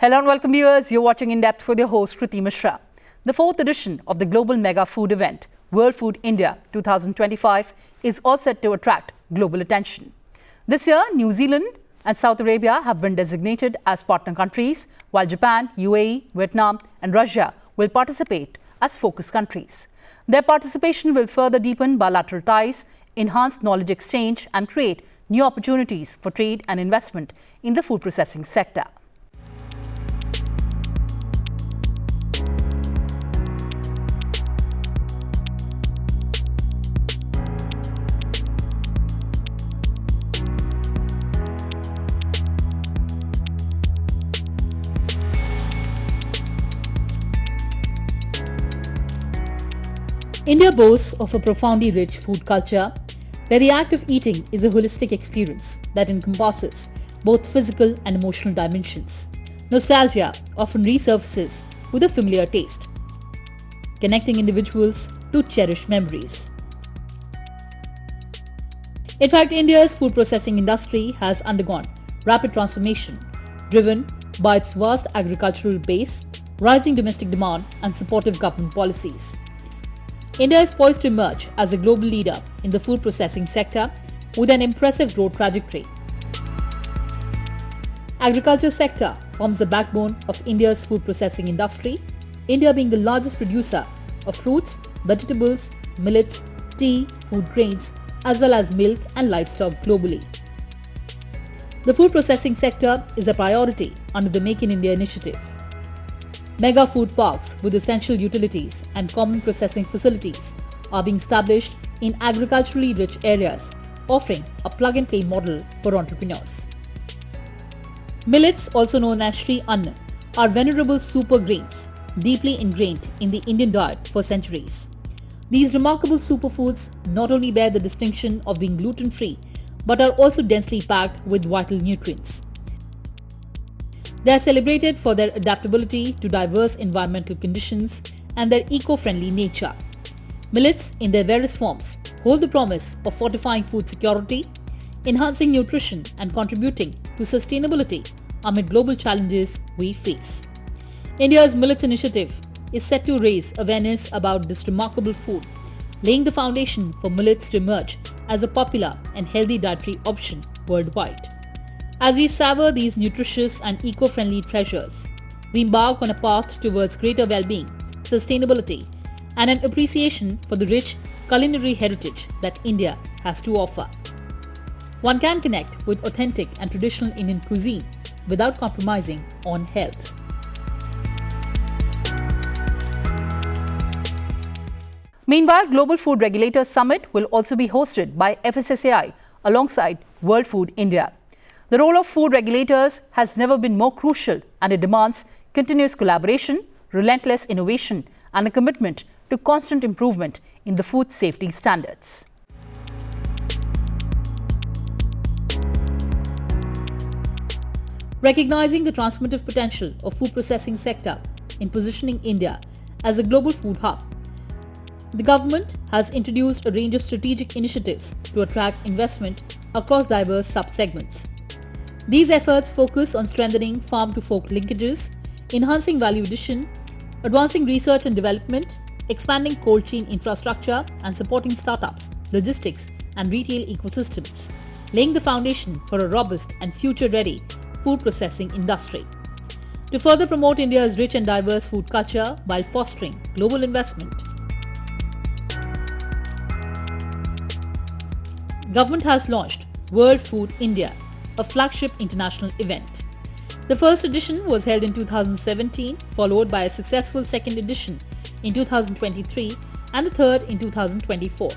Hello and welcome viewers, you're watching In Depth with your host Kriti Mishra. The fourth edition of the global mega food event, World Food India 2025 is all set to attract global attention. This year, New Zealand and Saudi Arabia have been designated as partner countries, while Japan, UAE, Vietnam and Russia will participate as focus countries. Their participation will further deepen bilateral ties, enhance knowledge exchange and create new opportunities for trade and investment in the food processing sector. India boasts of a profoundly rich food culture where the act of eating is a holistic experience that encompasses both physical and emotional dimensions. Nostalgia often resurfaces with a familiar taste, connecting individuals to cherished memories. In fact, India's food processing industry has undergone rapid transformation, driven by its vast agricultural base, rising domestic demand, and supportive government policies. India is poised to emerge as a global leader in the food processing sector with an impressive growth trajectory. Agriculture sector forms the backbone of India's food processing industry, India being the largest producer of fruits, vegetables, millets, tea, food grains, as well as milk and livestock globally. The food processing sector is a priority under the Make in India initiative. Mega food parks with essential utilities and common processing facilities are being established in agriculturally rich areas, offering a plug-and-play model for entrepreneurs. Millets, also known as Sri Anna, are venerable super grains deeply ingrained in the Indian diet for centuries. These remarkable superfoods not only bear the distinction of being gluten-free, but are also densely packed with vital nutrients. They are celebrated for their adaptability to diverse environmental conditions and their eco-friendly nature. Millets, in their various forms, hold the promise of fortifying food security, enhancing nutrition and contributing to sustainability amid global challenges we face. India's Millets Initiative is set to raise awareness about this remarkable food, laying the foundation for millets to emerge as a popular and healthy dietary option worldwide. As we savor these nutritious and eco-friendly treasures, we embark on a path towards greater well-being, sustainability, and an appreciation for the rich culinary heritage that India has to offer. One can connect with authentic and traditional Indian cuisine without compromising on health. Meanwhile, Global Food Regulators Summit will also be hosted by FSSAI alongside World Food India. The role of food regulators has never been more crucial, and it demands continuous collaboration, relentless innovation, and a commitment to constant improvement in the food safety standards. Recognizing the transformative potential of food processing sector in positioning India as a global food hub, the government has introduced a range of strategic initiatives to attract investment across diverse sub-segments. These efforts focus on strengthening farm-to-fork linkages, enhancing value addition, advancing research and development, expanding cold chain infrastructure, and supporting startups, logistics, and retail ecosystems, laying the foundation for a robust and future-ready food processing industry. To further promote India's rich and diverse food culture while fostering global investment, Government has launched World Food India, a flagship international event. The first edition was held in 2017, followed by a successful second edition in 2023 and the third in 2024.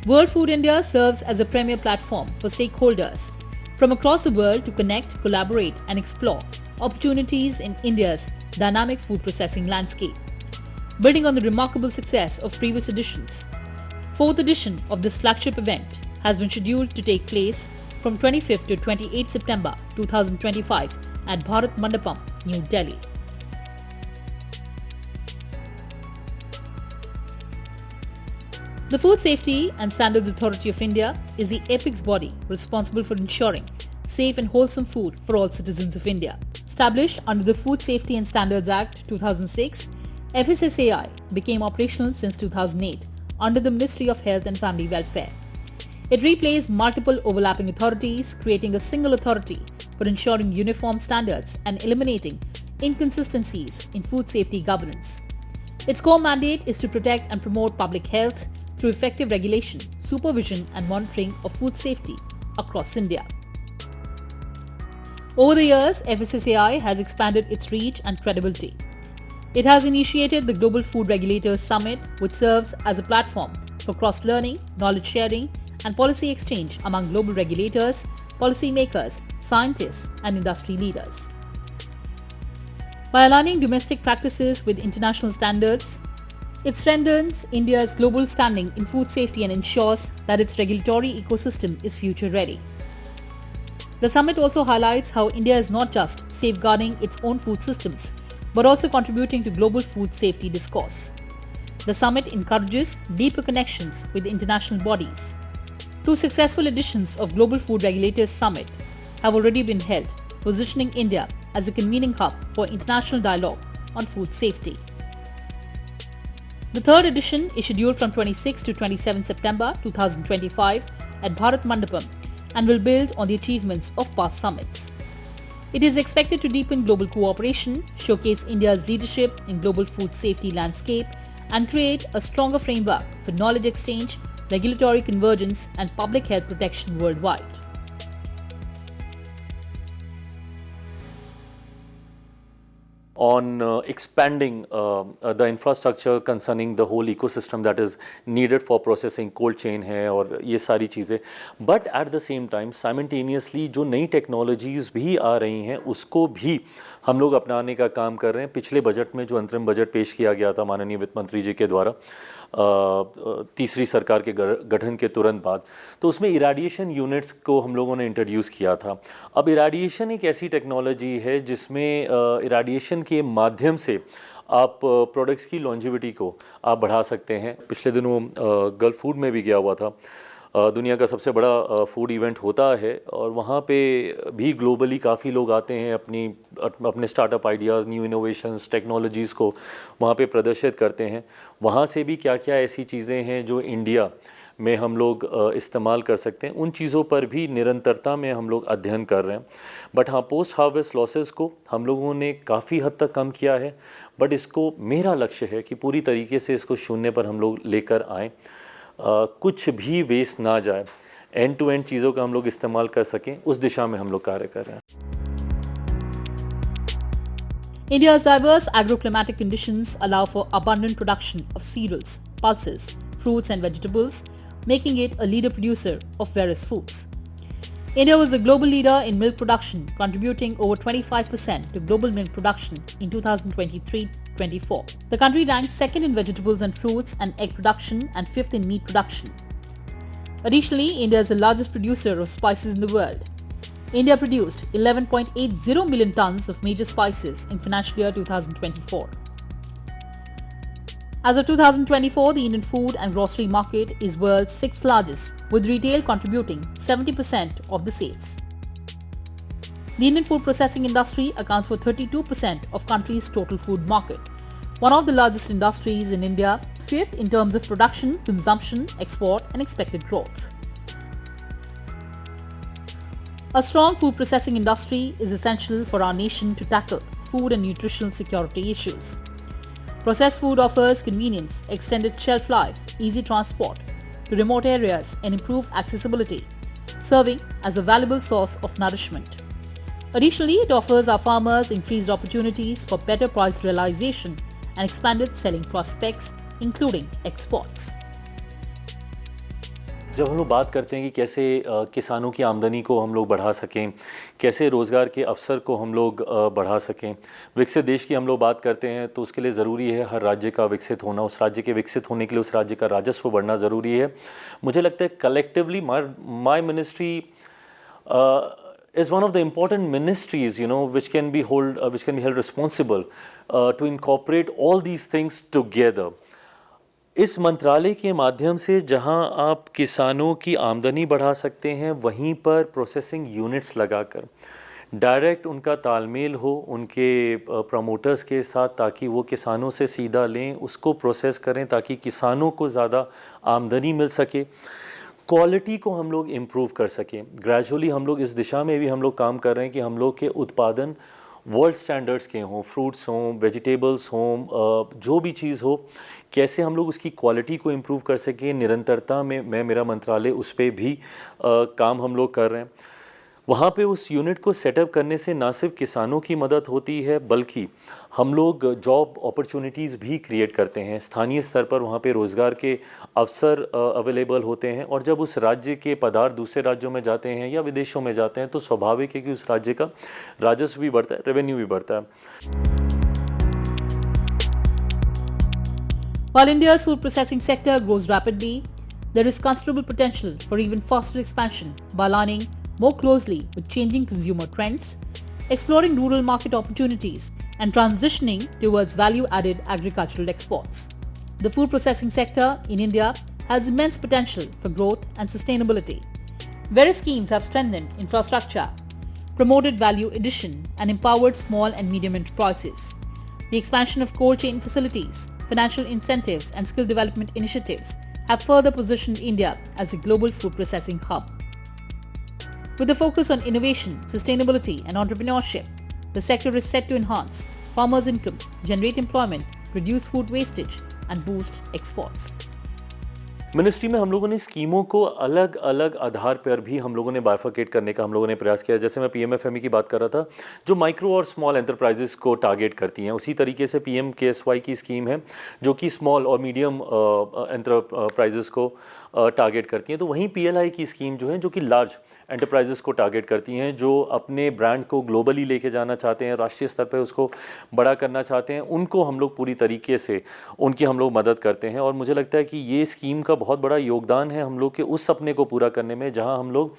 World Food India serves as a premier platform for stakeholders from across the world to connect, collaborate, and explore opportunities in India's dynamic food processing landscape. Building on the remarkable success of previous editions, fourth edition of this flagship event has been scheduled to take place from 25th to 28th September 2025 at Bharat Mandapam, New Delhi. The Food Safety and Standards Authority of India is the apex body responsible for ensuring safe and wholesome food for all citizens of India. Established under the Food Safety and Standards Act 2006, FSSAI became operational since 2008 under the Ministry of Health and Family Welfare. It replaced multiple overlapping authorities, creating a single authority for ensuring uniform standards and eliminating inconsistencies in food safety governance. Its core mandate is to protect and promote public health through effective regulation, supervision and monitoring of food safety across India. Over the years, FSSAI has expanded its reach and credibility. It has initiated the Global Food Regulators Summit, which serves as a platform for cross-learning, knowledge sharing, and policy exchange among global regulators, policymakers, scientists, and industry leaders. By aligning domestic practices with international standards, it strengthens India's global standing in food safety and ensures that its regulatory ecosystem is future-ready. The summit also highlights how India is not just safeguarding its own food systems, but also contributing to global food safety discourse. The summit encourages deeper connections with international bodies. 2 successful editions of Global Food Regulators Summit have already been held, positioning India as a convening hub for international dialogue on food safety. The 3rd edition is scheduled from 26 to 27 September 2025 at Bharat Mandapam and will build on the achievements of past summits. It is expected to deepen global cooperation, showcase India's leadership in global food safety landscape, and create a stronger framework for knowledge exchange, regulatory convergence, and public health protection worldwide. On expanding the infrastructure concerning the whole ecosystem that is needed for processing cold chain है और ये सारी चीज़ें, but at the same time simultaneously जो नई technologies भी आ रही हैं उसको भी हम लोग अपनाने का काम कर रहे हैं। पिछले बजट में जो अंतरिम बजट पेश किया गया था माननीय वित्त मंत्री जी के द्वारा तीसरी सरकार के गठन के तुरंत बाद, तो उसमें इराडिएशन यूनिट्स को हम लोगों ने इंट्रोड्यूस किया था। अब इराडिएशन एक ऐसी टेक्नोलॉजी है जिसमें इराडिएशन के माध्यम से आप प्रोडक्ट्स की लॉन्जिविटी को आप बढ़ा सकते हैं। पिछले दिनों गल्फ फूड में भी गया हुआ था, दुनिया का सबसे बड़ा फूड इवेंट होता है और वहाँ पे भी ग्लोबली काफ़ी लोग आते हैं अपने startup ideas, new innovations, technologies को वहाँ पे प्रदर्शित करते हैं। वहाँ से भी क्या क्या ऐसी चीज़ें हैं जो इंडिया में हम लोग इस्तेमाल कर सकते हैं, उन चीज़ों पर भी निरंतरता में हम लोग अध्ययन कर रहे हैं। बट हाँ, पोस्ट हार्वेस्ट लॉसेस को हम लोगों ने काफ़ी हद तक कम किया है, बट इसको मेरा लक्ष्य है कि पूरी तरीके से इसको शून्य पर हम लोग लेकर आएँ, कुछ भी वेस्ट ना जाए, एंड टू एंड चीज़ों का हम लोग इस्तेमाल कर सकें, उस दिशा में हम लोग कार्य कर रहे हैं। India's diverse agroclimatic conditions allow for abundant production of cereals, pulses, fruits and vegetables, making it a leader producer of various foods. India was a global leader in milk production, contributing over 25% to global milk production in 2023-24. The country ranked 2nd in vegetables and fruits and egg production and 5th in meat production. Additionally, India is the largest producer of spices in the world. India produced 11.80 million tons of major spices in financial year 2024. As of 2024, the Indian food and grocery market is world's 6th largest, with retail contributing 70% of the sales. The Indian food processing industry accounts for 32% of country's total food market, one of the largest industries in India, 5th in terms of production, consumption, export and expected growth. A strong food processing industry is essential for our nation to tackle food and nutritional security issues. Processed food offers convenience, extended shelf life, easy transport to remote areas and improved accessibility, serving as a valuable source of nourishment. Additionally, it offers our farmers increased opportunities for better price realization and expanded selling prospects, including exports. जब हम लोग बात करते हैं कि कैसे किसानों की आमदनी को हम लोग बढ़ा सकें, कैसे रोज़गार के अवसर को हम लोग बढ़ा सकें, विकसित देश की हम लोग बात करते हैं तो उसके लिए ज़रूरी है हर राज्य का विकसित होना, उस राज्य के विकसित होने के लिए उस राज्य का राजस्व बढ़ना ज़रूरी है। मुझे लगता है collectively my ministry is one of the important ministries, which can be held responsible to incorporate all these things together. इस मंत्रालय के माध्यम से जहां आप किसानों की आमदनी बढ़ा सकते हैं, वहीं पर प्रोसेसिंग यूनिट्स लगाकर डायरेक्ट उनका तालमेल हो उनके प्रमोटर्स के साथ, ताकि वो किसानों से सीधा लें, उसको प्रोसेस करें, ताकि किसानों को ज़्यादा आमदनी मिल सके, क्वालिटी को हम लोग इम्प्रूव कर सकें। ग्रेजुअली हम लोग इस दिशा में भी हम लोग काम कर रहे हैं कि हम लोग के उत्पादन वर्ल्ड स्टैंडर्ड्स के हों, फ्रूट्स हों, वेजिटेबल्स हों, जो भी चीज़ हो, कैसे हम लोग उसकी क्वालिटी को इम्प्रूव कर सकें। निरंतरता में मेरा मंत्रालय उस पर भी काम हम लोग कर रहे हैं। वहाँ पे उस यूनिट को सेटअप करने से ना सिर्फ किसानों की मदद होती है, बल्कि हम लोग जॉब अपॉर्चुनिटीज़ भी क्रिएट करते हैं। स्थानीय स्तर पर वहाँ पे रोज़गार के अवसर अवेलेबल होते हैं, और जब उस राज्य के पदार्थ दूसरे राज्यों में जाते हैं या विदेशों में जाते हैं, तो स्वाभाविक है कि उस राज्य का राजस्व भी बढ़ता है, रेवेन्यू भी बढ़ता है। While India's food processing sector grows rapidly, there is considerable potential for even faster expansion by aligning more closely with changing consumer trends, exploring rural market opportunities, and transitioning towards value-added agricultural exports. The food processing sector in India has immense potential for growth and sustainability. Various schemes have strengthened infrastructure, promoted value addition, and empowered small and medium enterprises. The expansion of cold chain facilities, financial incentives, and skill development initiatives have further positioned India as a global food processing hub. With a focus on innovation, sustainability, and entrepreneurship, the sector is set to enhance farmers' income, generate employment, reduce food wastage, and boost exports. Ministry में हम लोगों ने स्कीमों को अलग अलग आधार पर भी हम लोगों ने बाइफरकेट करने का हम लोगों ने प्रयास किया। जैसे मैं PMFME की बात कर रहा था, जो माइक्रो और स्मॉल एंटरप्राइजेस को टारगेट करती हैं, उसी तरीके से PMKSY की स्कीम है जो कि स्मॉल और मीडियम एंटरप्राइजेस को टारगेट करती हैं। तो वहीं PLI की स्कीम जो है, जो कि लार्ज एंटरप्राइजेस को टारगेट करती हैं, जो अपने ब्रांड को ग्लोबली लेके जाना चाहते हैं, राष्ट्रीय स्तर पर उसको बड़ा करना चाहते हैं, उनको हम लोग पूरी तरीके से उनकी हम लोग मदद करते हैं। और मुझे लगता है कि ये स्कीम का बहुत बड़ा योगदान है हम लोग के उस सपने को पूरा करने में, जहां हम लोग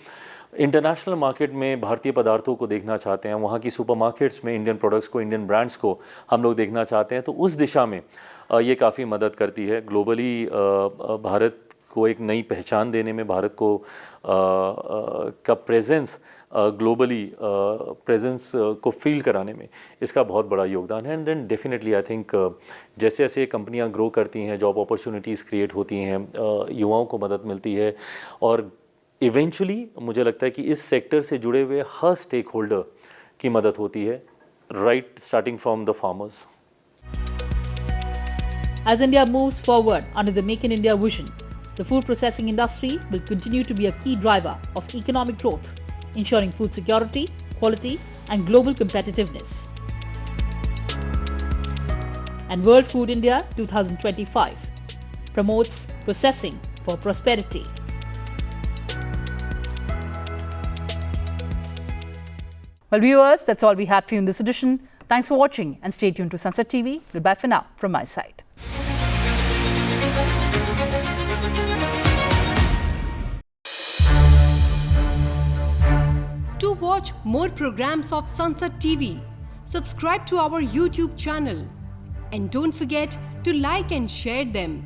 इंटरनेशनल मार्केट में भारतीय पदार्थों को देखना चाहते हैं, वहाँ की सुपरमार्केट्स में इंडियन प्रोडक्ट्स को, इंडियन ब्रांड्स को हम लोग देखना चाहते हैं। तो उस दिशा में ये काफ़ी मदद करती है। ग्लोबली भारत को एक नई पहचान देने में, भारत को का प्रेजेंस, ग्लोबली प्रेजेंस को फील कराने में इसका बहुत बड़ा योगदान है। And then definitely I think जैसे जैसे कंपनियां ग्रो करती हैं, जॉब अपॉर्चुनिटीज़ क्रिएट होती हैं, युवाओं को मदद मिलती है, और इवेंचुअली मुझे लगता है कि इस सेक्टर से जुड़े हुए हर स्टेक होल्डर की मदद होती है, right starting from the farmers. As India moves forward under the Make in India vision, the food processing industry will continue to be a key driver of economic growth, ensuring food security, quality, and global competitiveness. And World Food India 2025 promotes processing for prosperity. Well, viewers, that's all we had for you in this edition. Thanks for watching and stay tuned to Sunset TV. Goodbye for now from my side. To watch more programs of Sunset TV, subscribe to our YouTube channel and don't forget to like and share them.